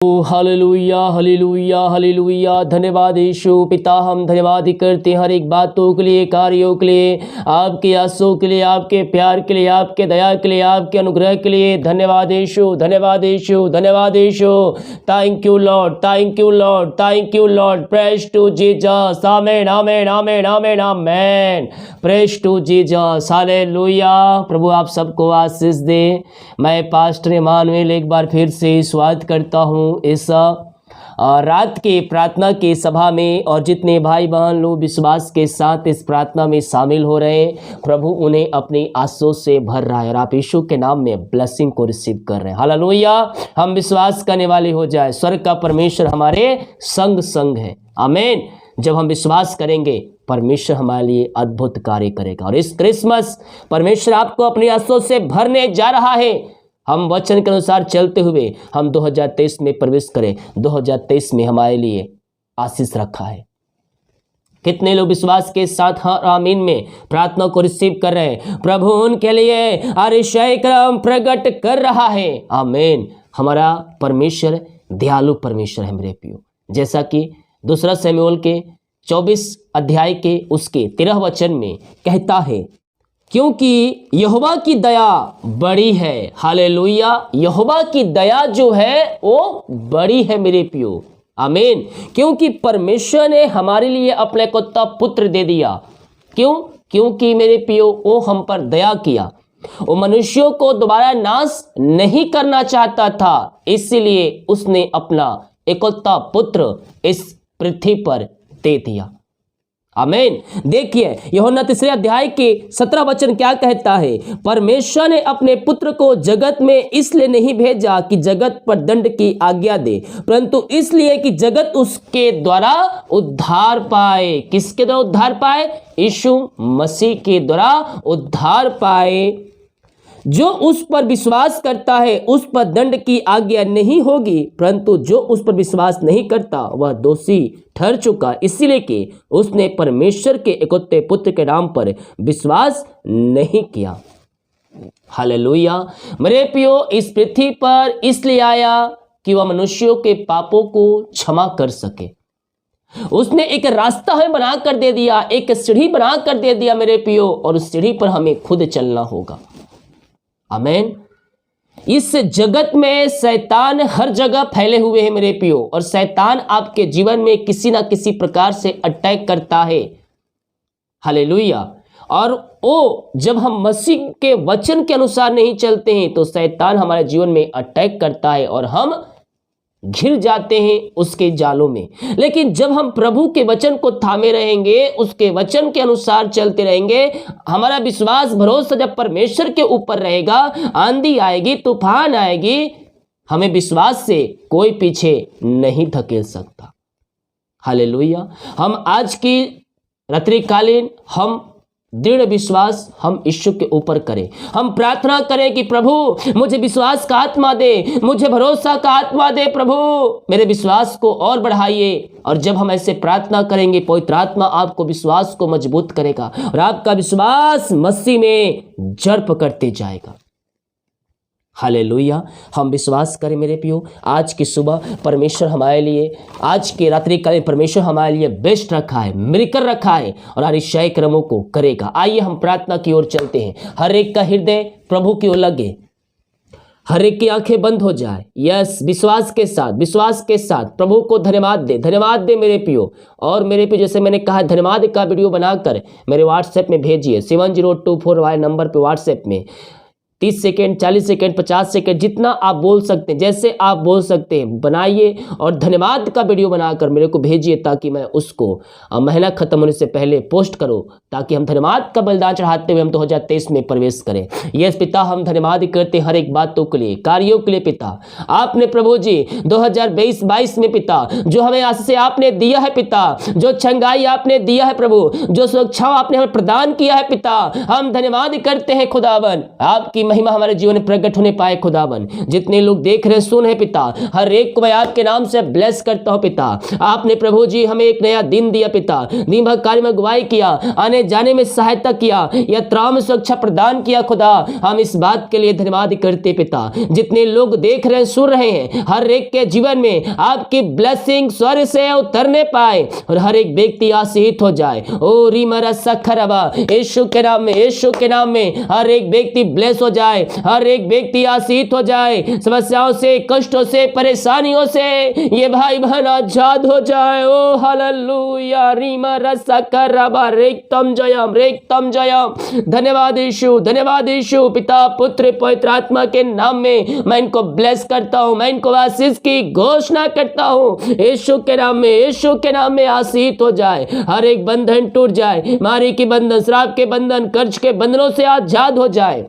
Hallelujah hallelujah hallelujah. धन्यवाद यीशु पिता, हम धन्यवाद करते हैं हर एक बातों के लिए, कार्यों के लिए, आपके आंसू के लिए, आपके प्यार के लिए, आपके दया के लिए, आपके अनुग्रह के लिए। धन्यवाद यीशु, धन्यवाद यीशु, धन्यवाद यीशु। Thank you Lord, thank you Lord, thank you Lord. Praise to Jesus. Amen amen amen amen amen. Praise to Jesus. Hallelujah. प्रभु आप सबको आशीष दे। मैं पास्टर इमानुएल एक बार फिर से स्वागत करता हूँ इस रात के प्रार्थना की सभा में, और जितने भाई बहन लोग विश्वास के साथ इस प्रार्थना में शामिल हो रहे हैं, प्रभु उन्हें अपनी आशीषों से भर रहा है और आप यीशु के नाम में ब्लेसिंग को रिसीव कर रहे हैं। हालेलुया। हम विश्वास करने वाले हो जाए, स्वर्ग का परमेश्वर हमारे संग संग है। आमीन। जब हम विश्वास करेंगे, परमेश्वर हमारे लिए अद्भुत कार्य करेगा। और इस क्रिसमस परमेश्वर आपको अपनी आशीषों से भरने जा रहा है। हम वचन के अनुसार चलते हुए हम 2023 में प्रवेश करें। 2023 में हमारे लिए आशीष रखा है। कितने लोग विश्वास के साथ हाँ आमीन में प्रार्थना को रिसीव कर रहे हैं? प्रभु उनके लिए अतिशय क्रम प्रकट कर रहा है। आमीन। हमारा परमेश्वर दयालु परमेश्वर है मेरे प्रियो। जैसा कि दूसरा शमूएल के 24 अध्याय के उसके 13 वचन में कहता है, क्योंकि यहोवा की दया बड़ी है। हालेलुया। यहोवा की दया जो है वो बड़ी है मेरे प्रियो। आमीन। क्योंकि परमेश्वर ने हमारे लिए अपने इकलौता पुत्र दे दिया। क्यों? क्योंकि मेरे प्रियो वो हम पर दया किया। वो मनुष्यों को दोबारा नाश नहीं करना चाहता था, इसलिए उसने अपना इकलौता पुत्र इस पृथ्वी पर दे दिया। आमीन। देखिए यूहन्ना 3 अध्याय के 17 वचन क्या कहता है? परमेश्वर ने अपने पुत्र को जगत में इसलिए नहीं भेजा कि जगत पर दंड की आज्ञा दे, परंतु इसलिए कि जगत उसके द्वारा उद्धार पाए। किसके द्वारा उद्धार पाए? यीशु मसीह के द्वारा उद्धार पाए। जो उस पर विश्वास करता है उस पर दंड की आज्ञा नहीं होगी, परंतु जो उस पर विश्वास नहीं करता वह दोषी ठहर चुका, इसलिए कि उसने परमेश्वर के इकलौते पुत्र के नाम पर विश्वास नहीं किया। हालेलुया। मेरे प्रियो, इस पृथ्वी पर इसलिए आया कि वह मनुष्यों के पापों को क्षमा कर सके। उसने एक रास्ता हमें बना कर दे दिया, एक सीढ़ी बना कर दे दिया मेरे प्रियो, और उस सीढ़ी पर हमें खुद चलना होगा। आमीन। इस जगत में शैतान हर जगह फैले हुए हैं मेरे प्रियो, और शैतान आपके जीवन में किसी ना किसी प्रकार से अटैक करता है। हालेलुया। और वो जब हम मसीह के वचन के अनुसार नहीं चलते हैं तो शैतान हमारे जीवन में अटैक करता है और हम घिर जाते हैं उसके जालों में। लेकिन जब हम प्रभु के वचन को थामे रहेंगे, उसके वचन के अनुसार चलते रहेंगे, हमारा विश्वास भरोसा जब परमेश्वर के ऊपर रहेगा, आंधी आएगी, तूफान आएगी, हमें विश्वास से कोई पीछे नहीं धकेल सकता। हालेलुया। हम आज की रात्रिकालीन हम दृढ़ विश्वास हम ईश्वर के ऊपर करें। हम प्रार्थना करें कि प्रभु मुझे विश्वास का आत्मा दे, मुझे भरोसा का आत्मा दे, प्रभु मेरे विश्वास को और बढ़ाइए। और जब हम ऐसे प्रार्थना करेंगे, पवित्र आत्मा आपको विश्वास को मजबूत करेगा और आपका विश्वास मसीह में जड़ पकड़ते जाएगा। हालेलुया। हम विश्वास करें मेरे प्रियो, आज की सुबह परमेश्वर हमारे लिए, आज की रात्रि कालीन परमेश्वर हमारे लिए बेस्ट रखा है, मिलकर रखा है, और अतिशय कर्मों को करेगा। आइए हम प्रार्थना की ओर चलते हैं। हर एक का हृदय प्रभु की ओर लगे, हर एक की आंखें बंद हो जाए। यस, विश्वास के साथ प्रभु को धन्यवाद दे मेरे प्रियो। और मेरे प्रियो, जैसे मैंने कहा, धन्यवाद का वीडियो बनाकर मेरे व्हाट्सएप में भेजिए। 7024 वाले नंबर पे व्हाट्सएप में 30 सेकेंड, 40 सेकेंड, 50 सेकेंड, जितना आप बोल सकते हैं, जैसे आप बोल सकते हैं बनाइए, और धन्यवाद का वीडियो बनाकर मेरे को भेजिए, ताकि मैं उसको महीना खत्म होने से पहले पोस्ट करूं, ताकि हम धन्यवाद का बलिदान चढ़ाते हुए हम 2023 में प्रवेश करें। यस पिता, हम धन्यवाद करते हर एक बातों के लिए, कार्यों के लिए। पिता, आपने प्रभु जी 2022 में पिता जो हमें आशीष आपने दिया है पिता, जो चंगाई आपने दिया है प्रभु, जो सुरक्षा आपने हमें प्रदान किया है पिता, हम धन्यवाद करते हैं खुदावन। आपकी महिमा हमारे जीवन में प्रकट होने पाए खुदावन। जितने लोग देख रहे सुन रहे पिता, हर एक को मैं आपके नाम से ब्लेस करता हूं पिता। आपने प्रभु जी हमें एक नया दिन दिया पिता, दिन भर कार्य में अगुवाई किया, आने जाने में सहायता किया, यात्राओं में सुरक्षा प्रदान किया खुदा। हम इस बात के लिए धन्यवाद करते पिता। जितने लोग देख रहे सुन रहे हैं, हर एक के जीवन में आपकी ब्लेसिंग स्वर्ग से उतरने पाए और हर एक व्यक्ति आशीषित हो जाए। ओ रीमरा सखरबा, यीशु के नाम में, यीशु के नाम में हर एक व्यक्ति ब्लेस हो जाए, हर एक व्यक्ति आशीषित हो जाए। समस्याओं से, कष्टों से, परेशानियों से ये भाई बहन आजाद हो जाए। ओ हालेलुया, रीमरा सखरबा, रेक्तम जयम, रेक्तम जयम। धन्यवाद यीशु, धन्यवाद यीशु। पिता, पुत्र, पवित्र आत्मा के नाम में मैं इनको ब्लेस करता हूं, मैं इनको आशीष की घोषणा करता हूं। यीशु के नाम में, यीशु के नाम में आशीष हो जाए, हर एक बंधन टूट जाए, मारी के बंधन, श्राप के बंधन, कर्ज के बंधनों से आजाद हो जाए।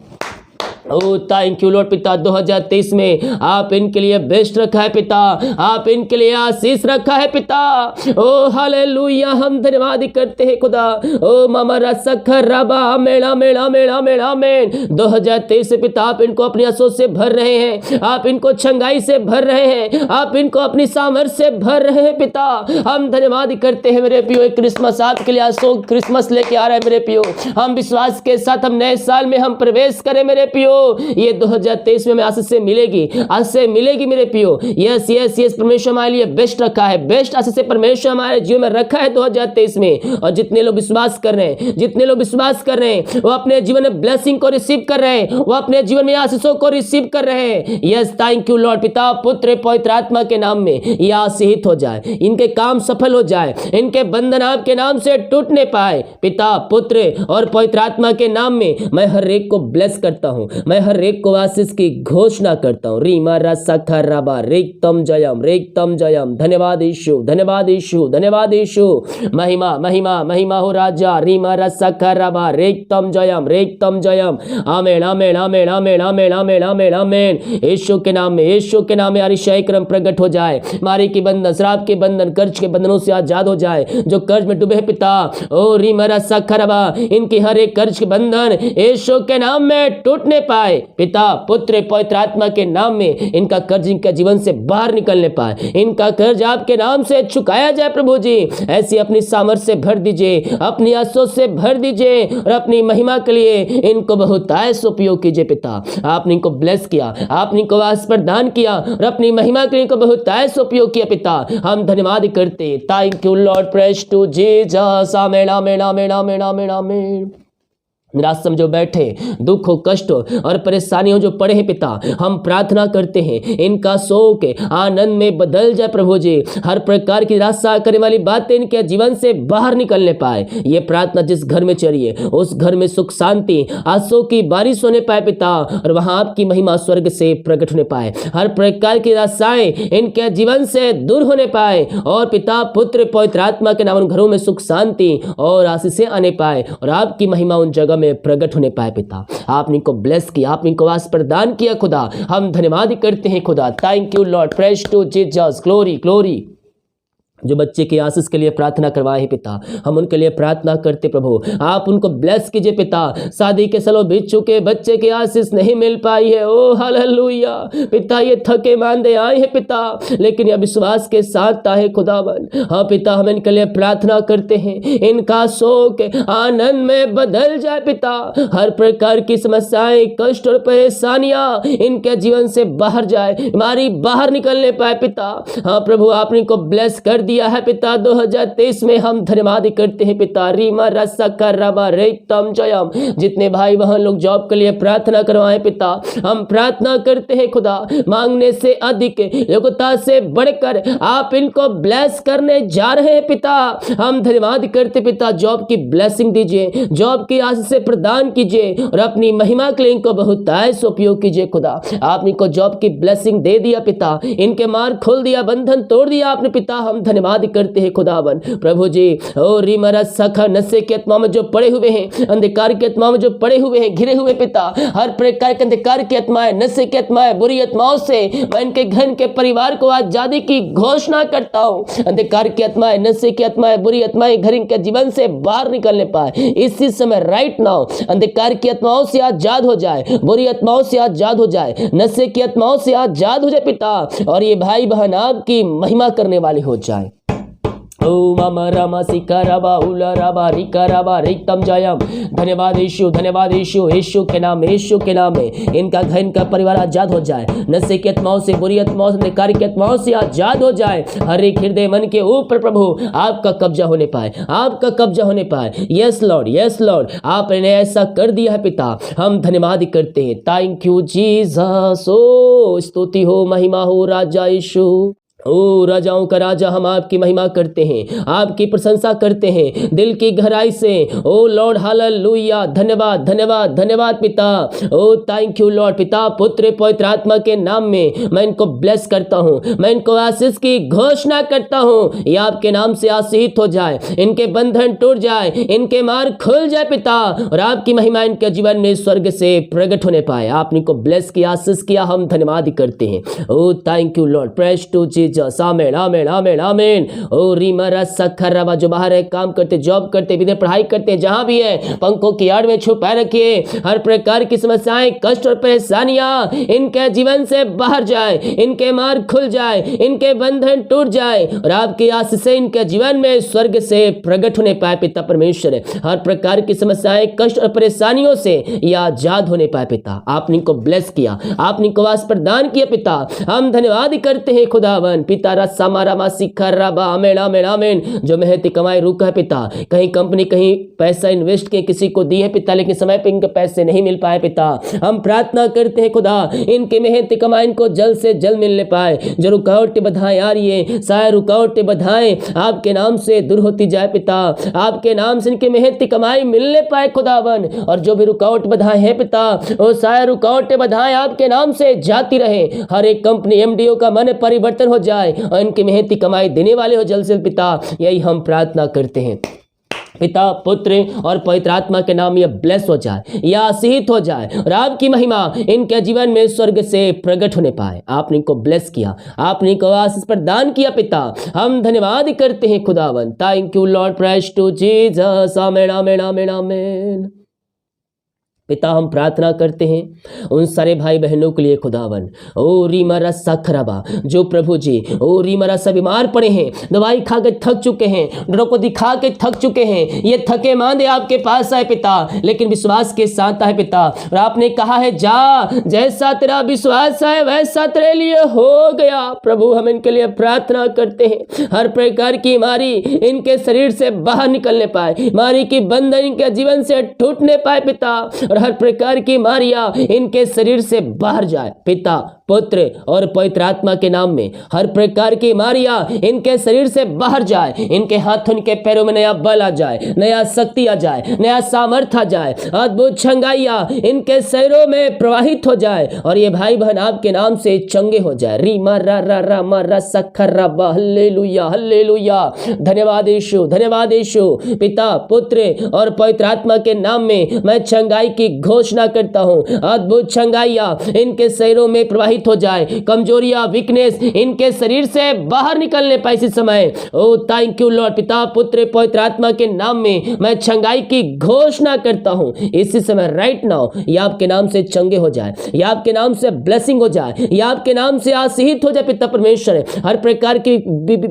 ओ थैंक यू लॉर्ड पिता। 2023 में आप इनके लिए बेस्ट रखा है पिता, आप इनके लिए आशीष रखा है पिता। ओ हालेलुया, हम धन्यवाद करते हैं खुदा। ओ मामा रसखर रबा, मेड़ा मेड़ा मेड़ा मेड़ा में 2023 पिता आप इनको अपनी आंसू से भर रहे हैं, आप इनको छंगाई से भर रहे हैं, आप इनको अपनी सामर्थ से भर रहे हैं पिता। हम धन्यवाद करते हैं मेरे पियो। क्रिसमस आपके लिए आंसू क्रिसमस लेके आ रहा है मेरे पियो। हम विश्वास के साथ हम नए साल में हम प्रवेश करें मेरे पियो। ये 2023 में आशीष से मिलेगी, आज से मिलेगी मेरे पियो। यस यस यस, परमेश्वर हमारे लिए बेस्ट रखा है, बेस्ट आशीष से परमेश्वर हमारे जीवन में रखा है 2023 में। और जितने लोग विश्वास कर रहे हैं, जितने लोग विश्वास कर रहे हैं, वो अपने जीवन में ब्लेसिंग को रिसीव कर रहे हैं, वो अपने जीवन में आशीषों को रिसीव कर रहे हैं। Yes thank you Lord. पिता, पुत्र, पवित्र आत्मा के नाम में ये आशीषित हो जाए, इनके काम सफल हो जाए, इनके बंधन आपके नाम से टूटने पाए। पिता, पुत्र और पवित्र आत्मा के नाम में मैं हर एक को ब्लेस करता हूं, मैं हर एक को आशीष की घोषणा करता हूं। रीमा रसा खराबा, रेक्तम जयम, रेक्तम जयम। धन्यवाद यीशु, धन्यवाद यीशु, धन्यवाद यीशु। महिमा महिमा महिमा हो राजा। रीमा रसा खराबा, रेक्तम जयम, रेक्तम जयम। आमेन amen amen amen amen amen amen आमेन। यीशु के नाम में, यीशु के नाम में अरिशाई क्रम प्रकट हो जाए, मारी की बंधन, श्राप के बंधन, कर्ज के बंधनों से आजाद हो जाए। जो कर्ज में डूबे हैं पिता, ओ रीमा रसा खराबा, इनकी हर एक कर्ज के बंधन यीशु के नाम में टूटने पाए। पिता, पुत्र, पवित्र आत्मा के नाम में इनका कर्ज इनके जीवन से बाहर निकलने पाए, इनका कर्ज आपके नाम से चुकाया जाए प्रभु जी। ऐसी अपनी सामर्थ से भर दीजिए, अपनी आंसू से भर दीजिए और अपनी महिमा के लिए इनको बहुत आयस उपयोग कीजिए पिता। आपने इनको ब्लेस किया, आपने इनको आशीष प्रदान किया और अपनी महिमा के लिए इनको बहुत आयस उपयोग किया पिता। हम धन्यवाद करते। Thank you Lord, praise to Jesus. Amen amen amen amen amen amen. निराश जो बैठे, दुख हो, कष्ट हो और परेशानियों जो पड़े हैं पिता, हम प्रार्थना करते हैं इनका शोक आनंद में बदल जाए प्रभु जी। हर प्रकार की निराशा करने वाली बातें इनके जीवन से बाहर निकलने पाए। ये प्रार्थना जिस घर में चलिए उस घर में सुख शांति आंसू की बारिश होने पाए पिता, और वहां आपकी महिमा स्वर्ग से प्रकट होने पाए। हर प्रकार की निराशाएं इनके जीवन से दूर होने पाए और पिता, पुत्र, पवित्र आत्मा के नाम उन घरों में सुख शांति और आशीषें आने पाए और आपकी महिमा उन जगह में प्रकट होने पाए पिता। आपने इनको ब्लेस किया, आपने इनको आशीष प्रदान किया खुदा। हम धन्यवाद करते हैं खुदा। Thank you Lord, praise to Jesus. Glory glory. जो बच्चे की आशीष के लिए प्रार्थना करवाए हैं पिता, हम उनके लिए प्रार्थना करते प्रभु, आप उनको ब्लेस कीजिए पिता। शादी के सालों बीत चुके, बच्चे की आशीष नहीं मिल पाई है, ओ हालेलुया पिता। ये थके मांदे आए हैं पिता, लेकिन यह विश्वास के साथ आए खुदावन। हाँ पिता, हम इनके लिए प्रार्थना करते हैं, इनका शोक आनंद में बदल जाए पिता। हर प्रकार की समस्याएं, कष्ट और परेशानियां इनके जीवन से बाहर जाए, हमारी बाहर निकलने पाए पिता। हाँ प्रभु, आपने इनको ब्लेस कर दिया है पिता। 2023 में हम धन्यवाद करते हैं पिता। रीमा रसा करबा, रेक्तम जयम। जितने भाई बहन लोग जॉब के लिए प्रार्थना करवाएं पिता, हम प्रार्थना करते हैं खुदा, मांगने से अधिक, योग्यता से बढ़कर आप इनको ब्लेस करने जा रहे हैं पिता। हम धन्यवाद करते पिता, जॉब की ब्लेसिंग दीजिए, जॉब की आशीष से प्रदान कीजिए और अपनी महिमा के लिए इनको बहुत आयस उपयोग कीजिए खुदा। आपने इनको जॉब की ब्लेसिंग दे दिया पिता, इनके मार्ग खोल दिया, बंधन तोड़ दिया आपने पिता। हम धन्यवाद करते हैं खुदावन प्रभु जी। ओ रीमरा सखा नशे की आत्मा में जो पड़े हुए हैं, अंधकार की आत्मा में जो पड़े हुए हैं, घिरे हुए पिता, हर प्रकार के अंधकार की आत्माएं, नशे की आत्माएं, बुरी आत्माओं से मैं इनके घर के परिवार को आजादी की घोषणा करता हूं। अंधकार की आत्माएं, नशे की आत्माएं, बुरी आत्माएं घर इनके जीवन से बाहर निकलने पाए इसी समय राइट नाउ। अंधकार की आत्माओं से आजाद हो जाए, बुरी आत्माओं से आजाद हो जाए, नशे की आत्माओं से आजाद हो जाए पिता, और ये भाई बहन आपकी महिमा करने वाले हो जाए। ओ मामा रामा सिका राबा उला राबा रिका राबा रिकतम जयम। धन्यवाद यीशु, धन्यवाद यीशु, यीशु के नाम में, यीशु के नाम में इनका घर, इनका परिवार आजाद हो जाए, नशे की आत्माओं से, बुरी आत्माओं से, अंधकार की आत्माओं से आजाद हो जाए। हर एक हृदय मन के ऊपर प्रभु आपका कब्जा होने पाए, आपका कब्जा होने पाए। यस लॉर्ड, यस लॉर्ड, आपने ऐसा कर दिया है पिता, हम धन्यवाद करते हैं। Thank you Jesus. ओ स्तुति हो, महिमा हो राजा यीशु। ओ राजाओं का राजा, हम आपकी महिमा करते हैं, आपकी प्रशंसा करते हैं दिल की गहराई से। ओ लॉर्ड हालेलुया, धन्यवाद धन्यवाद धन्यवाद पिता। ओ थैंक यू लॉर्ड। पिता पुत्र पवित्र आत्मा के नाम में मैं इनको ब्लेस करता हूँ, मैं इनको आशीष की घोषणा करता हूँ। ये आपके नाम से आशीषित हो जाए, इनके बंधन टूट जाए, इनके मार्ग खुल जाए पिता, और आपकी महिमा इनके जीवन में स्वर्ग से प्रकट होने पाए। आपने इनको ब्लेस किया, आशीष किया, हम धन्यवाद करते हैं। Oh thank you Lord, praise to Jesus. Amen amen amen amen. ओ रीमरा सखरवा, जो बाहर है, काम करते, जॉब करते, विदेश पढ़ाई करते, जहां भी है पंखों की आड़ में छुपाए रखिए। हर प्रकार की समस्याएं, कष्ट और परेशानियां इनके जीवन से बाहर जाए, इनके मार्ग खुल जाए, इनके बंधन टूट जाए, और आपकी आशीष से इनके जीवन में स्वर्ग से प्रकट होने पाए पिता परमेश्वर। हर प्रकार की समस्याएं, कष्ट और परेशानियों से ये आजाद होने पाए पिता। आपने इनको ब्लेस किया, आपने इनको वास प्रदान किया पिता, हम धन्यवाद करते हैं खुदावन। पिता रसा मारा मासी खर्राबा, आमेन आमेन आमेन। जो मेहनती कमाई रुका है पिता, कहीं कंपनी कहीं पैसा इन्वेस्ट के किसी को दी है पिता, लेकिन समय पे इनके पैसे नहीं मिल पाए पिता, हम प्रार्थना करते हैं खुदा, इनके मेहनती कमाई इनको जल्द से जल्द मिलने पाए। जो रुकावटें बाधाएं आ रही है, सारे रुकावटें बाधाएं आपके नाम से दूर होती जाए पिता, आपके नाम से इनके मेहनती कमाई मिलने पाए खुदावन। और जो भी रुकावट बाधाएं हैं पिता, वो सारे रुकावटें बाधाएं आपके नाम से जाती रहे। हर एक कंपनी एमडीओ का मन परिवर्तन हो जाए और इनकी मेहनती कमाई देने वाले हो जल्द से जल्द पिता, यही हम प्रार्थना करते हैं पिता पुत्र और पवित्र आत्मा के नाम ये ब्लेस हो जाए, या आशीषित हो जाए, और आपकी महिमा इनके जीवन में स्वर्ग से प्रकट होने पाए। आपने इनको ब्लेस किया, आपने इनको आशीष प्रदान किया पिता, हम धन्यवाद करते हैं खुदावन। Thank you Lord, praise to Jesus. Amen amen amen amen. पिता हम प्रार्थना करते हैं उन सारे भाई बहनों के लिए खुदावन। ओ रीमरा सखरबा, जो प्रभु जी ओ रीमरा से बीमार पड़े हैं, दवाई खा के थक चुके हैं, डॉक्टर को दिखा के थक चुके हैं, ये थके मांदे आपके पास आए पिता, लेकिन विश्वास के साथ आए पिता, और आपने कहा है जा, जैसा तेरा विश्वास है वैसा तेरे लिए हो गया। प्रभु हम इनके लिए प्रार्थना करते हैं, हर प्रकार की बीमारी इनके शरीर से बाहर निकलने पाए, बीमारी की बंधन इनके जीवन से टूटने पाए पिता, और हर प्रकार की बीमारियां इनके शरीर से बाहर जाए पिता पुत्र और पवित्र आत्मा के नाम में। हर प्रकार की बीमारियां इनके शरीर से बाहर जाए, इनके हाथों इनके पैरों में नया बल आ जाए, नया शक्ति आ जाए, नया सामर्थ्य आ जाए, अद्भुत छंगाइयां इनके शरीरों में प्रवाहित हो जाए, और ये भाई बहन आपके नाम से चंगे हो जाए। रीमा रा रा रा मा रा सखर रा बा, हल्लेलुया हल्लेलुया। धन्यवाद यीशु, धन्यवाद यीशु। पिता पुत्र और पवित्र आत्मा के नाम में मैं चंगाई की घोषणा करता हूँ। अद्भुत छंगाइयां इनके शरीरों में प्रवाहित हो जाए, कमजोरियां वीकनेस इनके शरीर से बाहर निकलने पाए इसी समय। ओ थैंक यू लॉर्ड। पिता पुत्र पवित्र आत्मा के नाम में मैं चंगाई की घोषणा करता हूं इसी समय राइट नाउ। ये आपके नाम से चंगे हो जाए, ये आपके नाम से ब्लेसिंग हो जाए, ये आपके नाम से आशीषित हो जाए पिता परमेश्वर। हर प्रकार की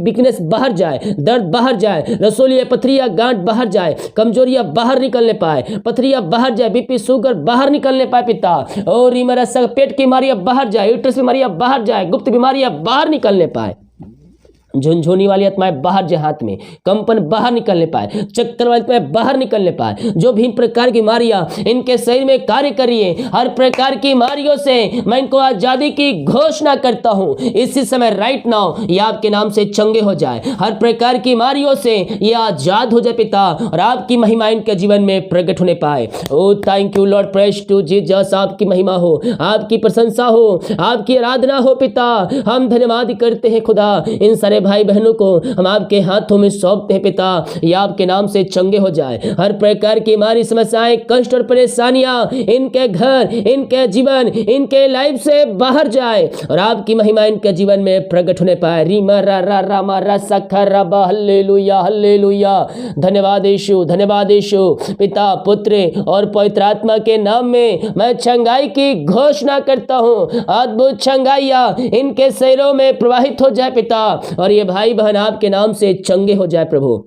वीकनेस बाहर जाए, दर्द बाहर जाए, रसोलिया पथरिया गांठ बाहर जाए, कमजोरियां बाहर निकलने पाए, पथरियां बाहर जाए, बीपी शुगर बाहर निकलने पाए पिता। और रीमरा पेट की बीमारियां बाहर जाए, यूट्रस बीमारियां बाहर जाए, गुप्त बीमारियां बाहर निकलने पाए, झुनझुनी वाली आत्माएं बाहर जाए, हाथ में कंपन बाहर निकलने पाए, चक्कर वाली आत्माएं बाहर निकलने पाए, जो भी प्रकार की बीमारियां इनके शरीर में कार्य कर रही है, हर प्रकार की बीमारियों से मैं इनको आजादी की घोषणा करता हूं इसी समय राइट नाउ। ये आपके नाम से चंगे हो जाए, हर प्रकार की बीमारियों से ये आजाद हो जाए पिता, और आपकी महिमा इनके जीवन में प्रकट होने पाए। Oh thank you Lord, praise to Jesus. आपकी महिमा हो, आपकी प्रशंसा हो, आपकी आराधना हो पिता। हम धन्यवाद करते हैं खुदा इन सारे सारे भाई बहनों को हम आपके हाथों में सौंपते हैं पिता। ये आपके नाम से चंगे हो जाए। हर प्रकार की हमारी समस्याएं, कष्ट और परेशानियां इनके घर, इनके जीवन, इनके लाइफ से बाहर जाए और आपकी महिमा इनके जीवन में प्रकट होने पाए। रीमा रा रा रा मा रा सखा रा बा हल्लेलुया हल्लेलुया। धन्यवाद यीशु, धन्यवाद यीशु। पिता, पुत्र और पवित्र आत्मा के नाम में मैं चंगाई की घोषणा करता हूँ। अद्भुत चंगाइयाँ इनके शरीरों में प्रवाहित हो जाए पिता, और ये भाई बहन आपके नाम से चंगे हो जाए प्रभु।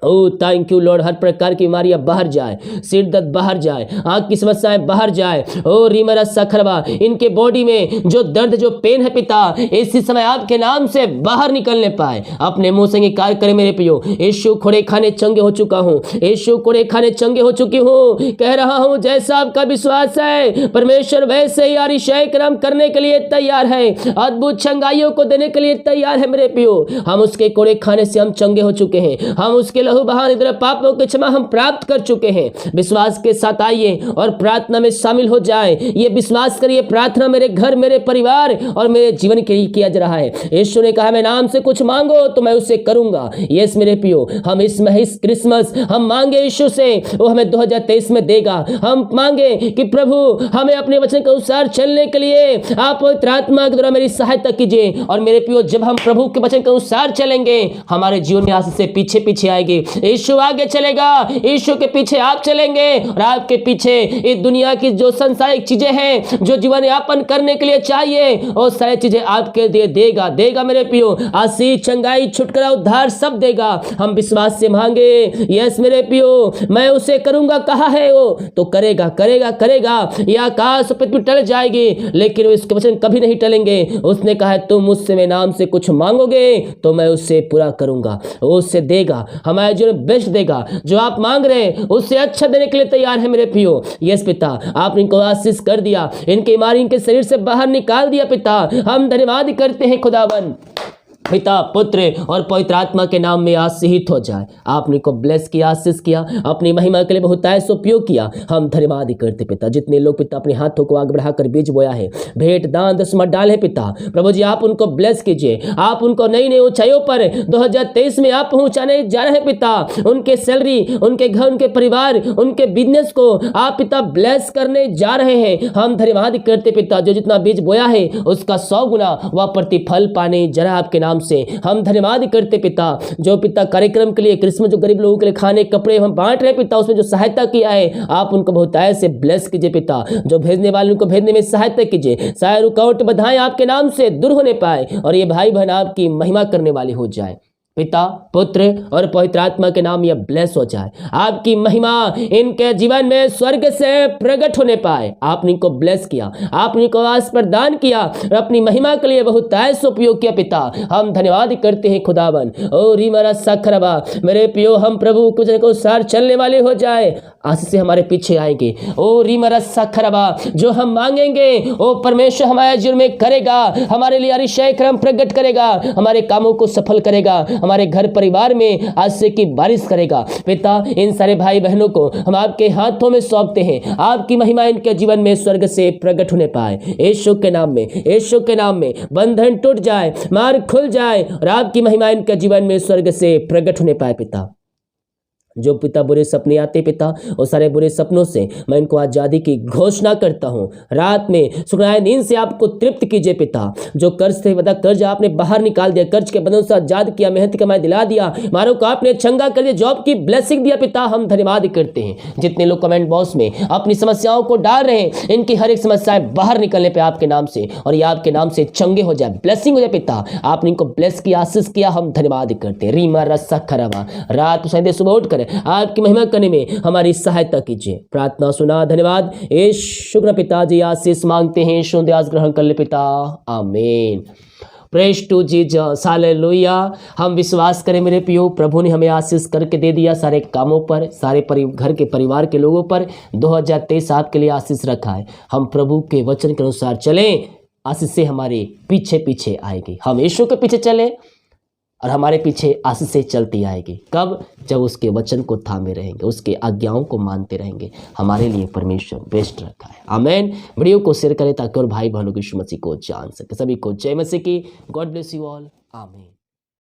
ओ थैंक यू लॉर्ड। हर प्रकार की बीमारियां बाहर जाए, सिर दर्द बाहर जाए, आंख की समस्याएं बाहर जाए। ओ रिमरा सखरवा, इनके बॉडी में जो दर्द, जो पेन है पिता, इसी समय आपके नाम से बाहर निकलने पाए। अपने मुंह से कार्य करे मेरे पियो। यीशु खोड़े खाने चंगे हो चुका हूँ, यीशु खोड़े खाने चंगे हो चुकी हूँ। कह रहा हूँ जैसा आपका विश्वास है परमेश्वर वैसे ही अतिशय कर्म करने के लिए तैयार है, अद्भुत चंगाइयों को देने के लिए तैयार है मेरे पियो। हम उसके कोड़े खाने से हम चंगे हो चुके हैं, हम उसके लहू बहाने द्वारा पापों की क्षमा हम प्राप्त कर चुके हैं। विश्वास के साथ आइए और प्रार्थना में शामिल हो जाए। ये विश्वास करिए प्रार्थना मेरे घर, मेरे परिवार और मेरे जीवन के लिए किया जा रहा है। यीशु ने कहा मैं नाम से कुछ मांगो तो मैं उसे करूंगा। यस मेरे पियो, हम इस क्रिसमस हम मांगे यीशु से, वो हमें 2023 में देगा। हम मांगे कि प्रभु हमें अपने वचन के अनुसार चलने के लिए आप पवित्र आत्मा के द्वारा मेरी सहायता कीजिए। और मेरे पियो, जब हम प्रभु के वचन के अनुसार चलेंगे हमारे जीवन में आशीष से पीछे पीछे आएगी। यीशु आगे चलेगा, यीशु के पीछे आप चलेंगे और आपके पीछे इस दुनिया की जो सांसारिक चीजें हैं, जो जीवन यापन करने के लिए चाहिए, वो सारी चीजें आपके लिए देगा मेरे पियो। आशीष, चंगाई, छुटकारा, उद्धार सब देगा। हम विश्वास से मांगे। यस मेरे पियो, मैं उसे करूंगा, कहा है वो तो करेगा करेगा करेगा। यह आकाश पृथ्वी टल जाएगी लेकिन इसके वचन कभी नहीं टलेंगे। उसने कहा है तुम मुझसे मेरे नाम से कुछ मांगोगे तो मैं उससे पूरा करूंगा, वो उससे देगा। हमारे जो बेस्ट देगा, जो आप मांग रहे हैं उससे अच्छा देने के लिए तैयार है मेरे पियो। यस पिता, आपने इनको आशीष कर दिया, इनकी बीमारी इनके शरीर से बाहर निकाल दिया पिता। हम धन्यवाद करते हैं खुदावन। पिता, पुत्र और पवित्र आत्मा के नाम में आशीषित हो जाए। आपने को ब्लेस किया, आशीष किया, अपनी महिमा के लिए बहुतायत उपयोग किया। हम धन्यवाद करते पिता। जितने लोग पिता अपने हाथों को आगे बढ़ाकर बीज बोया है, भेंट दान दशमलव डाले पिता, प्रभु जी आप उनको ब्लेस कीजिए। आप उनको नई नई ऊंचाइयों पर 2023 में आप पहुंचाने जा रहे हैं पिता। उनके सैलरी, उनके घर, उनके परिवार, उनके बिजनेस को आप पिता ब्लेस करने जा रहे हैं। हम धन्यवाद करते पिता, जो जितना बीज बोया है उसका 100 गुना वह प्रतिफल पाने जरा आपके नाम से हम धन्यवाद करते पिता। जो पिता कार्यक्रम के लिए, क्रिसमस जो गरीब लोगों के लिए खाने कपड़े हम बांट रहे पिता, उसमें जो सहायता किया है आप उनको बहुतायत से ब्लेस कीजिए पिता। जो भेजने वाले उनको भेजने में सहायता कीजिए। सारे रुकावट बाधाएं आपके नाम से दूर होने पाए और ये भाई बहन आपकी महिमा करने वाले हो जाए। पिता, पुत्र और पवित्र आत्मा के नाम यह ब्लेस हो जाए। आपकी महिमा इनके जीवन में स्वर्ग से प्रकट होने पाए। आपने इनको ब्लेस किया, आपने इनको आस प्रदान किया और अपनी महिमा के लिए बहुतायत से उपयोग किया पिता। हम धन्यवाद करते हैं खुदावन। ओ रिमरा सखरबा, मेरे पियो, हम प्रभु के वचन के अनुसार चलने वाले हो जाए। आशीष से हमारे पीछे आएंगे। ओ रिमरा सखरबा, जो हम मांगेंगे ओ परमेश्वर हमारे जीवन में करेगा। हमारे लिए अतिशय कर्म प्रकट करेगा, हमारे कामों को सफल करेगा, हमारे घर परिवार में आशीष की बारिश करेगा। पिता, इन सारे भाई बहनों को हम आपके हाथों में सौंपते हैं। आपकी महिमा इनके जीवन में स्वर्ग से प्रकट होने पाए। यीशु के नाम में, यीशु के नाम में बंधन टूट जाए, मार्ग खुल जाए और आपकी महिमा इनके जीवन में स्वर्ग से प्रकट होने पाए पिता। जो पिता बुरे सपने आते पिता, और सारे बुरे सपनों से मैं इनको आजादी की घोषणा करता हूँ। रात में सुनाए नींद से आपको तृप्त कीजिए पिता। जो कर्ज थे पिता, कर्ज आपने बाहर निकाल दिया, कर्ज के बंधन से आजाद किया, मेहनत कमाई दिला दिया, मारो को आपने चंगा कर दिया, जॉब की ब्लेसिंग दिया पिता। हम धन्यवाद करते हैं। जितने लोग कमेंट बॉक्स में अपनी समस्याओं को डाल रहे हैं, इनकी हर एक समस्याएं बाहर निकलने पे आपके नाम से, और ये आपके नाम से चंगे हो जाए, ब्लेसिंग हो जाए पिता। आपने इनको ब्लेस किया, आशीष किया, हम धन्यवाद करते हैं। रीमा रस्सा खराबा, रात सुबह उठ कर आपकी महिमा करने में हमारी सहायता कीजिए। प्रार्थना सुना, धन्यवाद। शुक्र पिताजी, आशीष मांगते हैं, शुद्धास ग्रहण कर ले पिता, आमीन। Praise to Jesus, hallelujah. हम विश्वास करें मेरे पियो, प्रभु ने हमें आशीष करके दे दिया सारे कामों पर, सारे घर के परिवार के लोगों पर। 2023 आपके लिए आशीष रखा है। हम प्रभु के वचन के अनुसार चलें, आशीष से हमारे पीछे पीछे आएगी। हम यीशु के पीछे चलें और हमारे पीछे आशीष से चलती आएगी। कब? जब उसके वचन को थामे रहेंगे, उसके आज्ञाओं को मानते रहेंगे। हमारे लिए परमेश्वर बेस्ट रखा है। आमीन। वीडियो को शेयर करें ताकि और भाई बहनों की यीशु मसीह को जान सके। सभी को जय मसीह की। God bless you all. आमीन।